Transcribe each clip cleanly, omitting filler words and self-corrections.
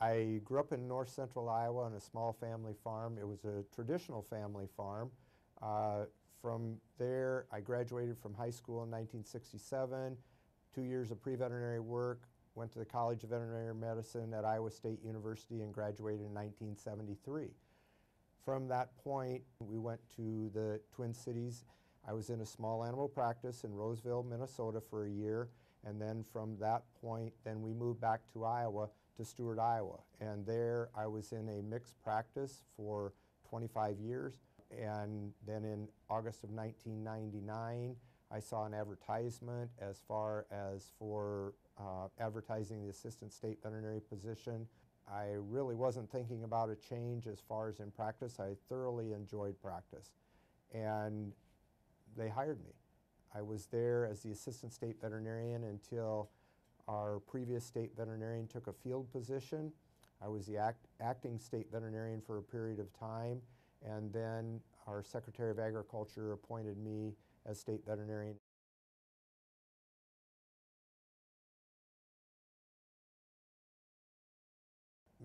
I grew up in north central Iowa on a small family farm. It was a traditional family farm. From there, I graduated from high school in 1967, 2 years of pre-veterinary work, went to the College of Veterinary Medicine at Iowa State University and graduated in 1973. From that point, we went to the Twin Cities. I was in a small animal practice in Roseville, Minnesota for a year, and then from that point, then we moved back to Iowa, to Stewart, Iowa. And there I was in a mixed practice for 25 years. And then in August of 1999, I saw an advertisement as far as for advertising the assistant state veterinary position. I really wasn't thinking about a change as far as in practice. I thoroughly enjoyed practice. And they hired me. I was there as the assistant state veterinarian until our previous state veterinarian took a field position. I was the acting state veterinarian for a period of time, and then our Secretary of Agriculture appointed me as state veterinarian.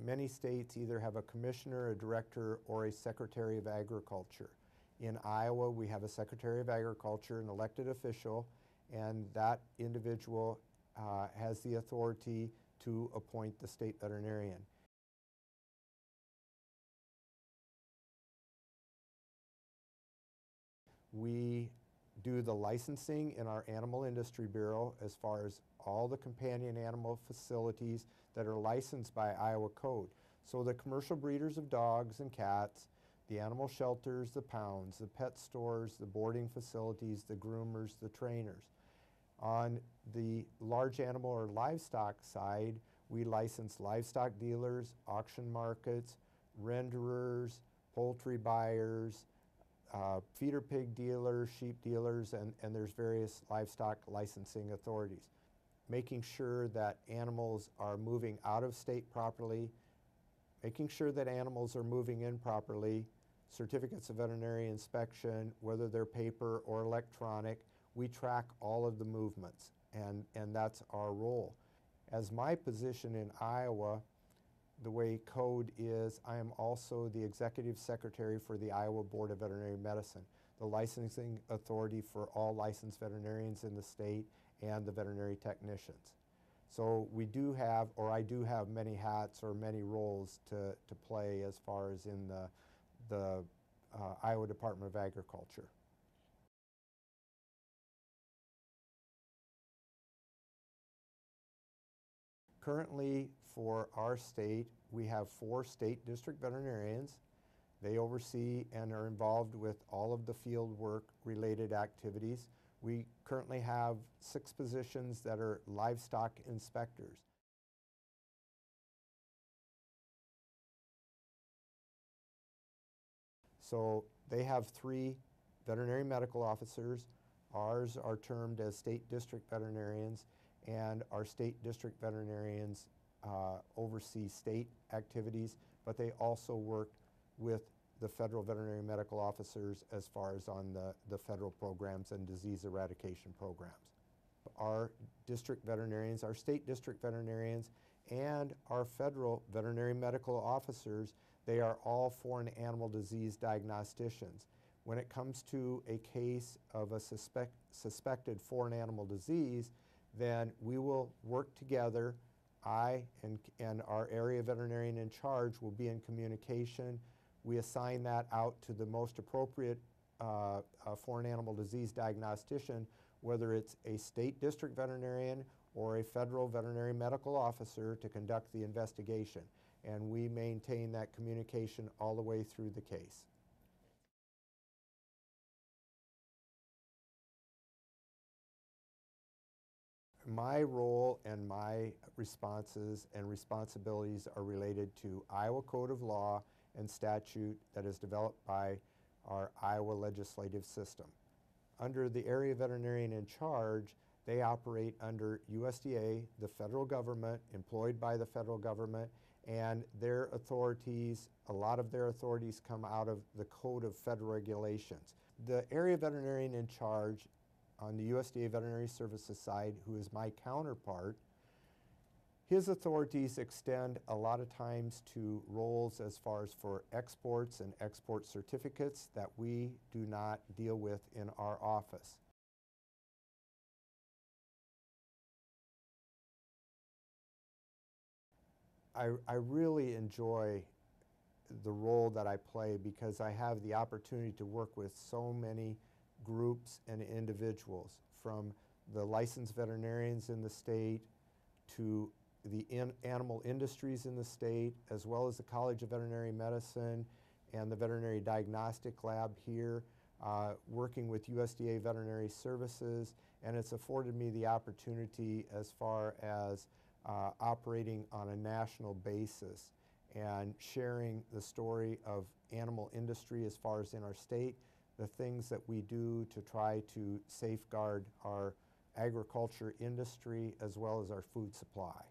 Many states either have a commissioner, a director, or a Secretary of Agriculture. In Iowa, we have a Secretary of Agriculture, an elected official, and that individual has the authority to appoint the state veterinarian. We do the licensing in our Animal Industry Bureau as far as all the companion animal facilities that are licensed by Iowa Code. So the commercial breeders of dogs and cats, the animal shelters, the pounds, the pet stores, the boarding facilities, the groomers, the trainers. On the large animal or livestock side, we license livestock dealers, auction markets, renderers, poultry buyers, feeder pig dealers, sheep dealers, and there's various livestock licensing authorities. Making sure that animals are moving out of state properly, making sure that animals are moving in properly, certificates of veterinary inspection, whether they're paper or electronic, we track all of the movements, and that's our role. As my position in Iowa, the way code is, I am also the executive secretary for the Iowa Board of Veterinary Medicine, the licensing authority for all licensed veterinarians in the state and the veterinary technicians. So we do have, or I do have, many hats or many roles to play as far as in the Iowa Department of Agriculture. Currently, for our state, we have 4 state district veterinarians. They oversee and are involved with all of the field work related activities. We currently have 6 positions that are livestock inspectors. So they have 3 veterinary medical officers. Ours are termed as state district veterinarians, and our state district veterinarians oversee state activities, but they also work with the federal veterinary medical officers as far as on the federal programs and disease eradication programs. Our district veterinarians, our state district veterinarians, and our federal veterinary medical officers, they are all foreign animal disease diagnosticians. When it comes to a case of a suspected foreign animal disease, then we will work together. I and our area veterinarian in charge will be in communication. We assign that out to the most appropriate foreign animal disease diagnostician, whether it's a state district veterinarian or a federal veterinary medical officer, to conduct the investigation. And we maintain that communication all the way through the case. My role and my responses and responsibilities are related to Iowa Code of Law and statute that is developed by our Iowa legislative system. Under the area veterinarian in charge, they operate under USDA, the federal government, employed by the federal government, and their authorities, a lot of their authorities come out of the Code of Federal Regulations. The area veterinarian in charge on the USDA Veterinary Services side, who is my counterpart, His authorities extend a lot of times to roles as far as for exports and export certificates that we do not deal with in our office. I really enjoy the role that I play because I have the opportunity to work with so many groups and individuals, from the licensed veterinarians in the state to the animal industries in the state, as well as the College of Veterinary Medicine and the Veterinary Diagnostic Lab here, working with USDA Veterinary Services, and it's afforded me the opportunity as far as operating on a national basis and sharing the story of animal industry as far as in our state, the things that we do to try to safeguard our agriculture industry as well as our food supply.